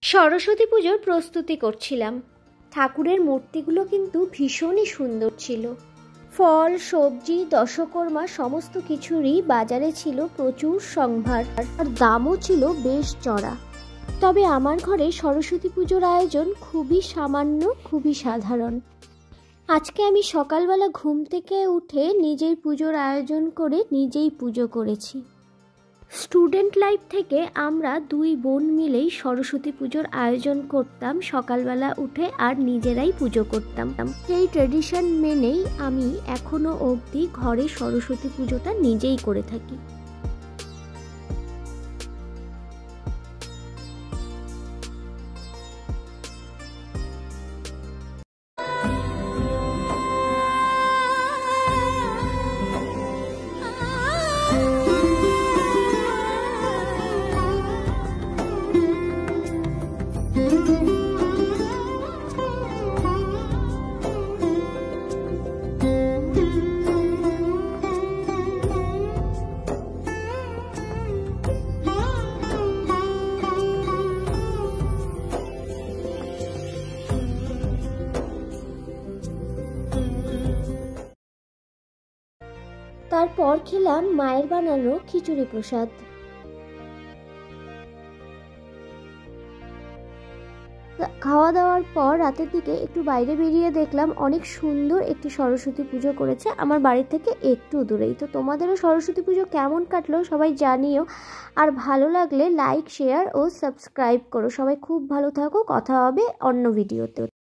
সরস্বতী পুজোর প্রস্তুতি করছিলাম। ঠাকুরের মূর্তিগুলো কিন্তু ভীষণই সুন্দর ছিল। ফল, সবজি, দশকর্মা সমস্ত কিছুরই বাজারে ছিল প্রচুর সম্ভার, আর দামও ছিল বেশ চড়া। তবে আমার ঘরে সরস্বতী পুজোর আয়োজন খুবই সামান্য, খুবই সাধারণ। আজকে আমি সকালবেলা ঘুম থেকে উঠে নিজেই পুজোর আয়োজন করে নিজেই পুজো করেছি। স্টুডেন্ট লাইফ থেকে আমরা দুই বোন মিলেই সরস্বতী পুজোর আয়োজন করতাম সকালবেলা উঠে, আর নিজেরাই পুজো করতাম। সেই ট্রেডিশন মেনেই আমি এখনো অবধি ঘরে সরস্বতী পুজোটা নিজেই করে থাকি। তারপর খেলাম মায়ের বানানো খিচুড়ি প্রসাদ। খাওয়া দাওয়ার পর রাতের দিকে একটু বাইরে বেরিয়ে দেখলাম অনেক সুন্দর একটি সরস্বতী পুজো করেছে আমার বাড়ি থেকে একটু দূরেই। তো তোমাদেরও সরস্বতী পুজো কেমন কাটলো সবাই জানিও, আর ভালো লাগলে লাইক, শেয়ার ও সাবস্ক্রাইব করো। সবাই খুব ভালো থাকো, কথা হবে অন্য ভিডিওতে।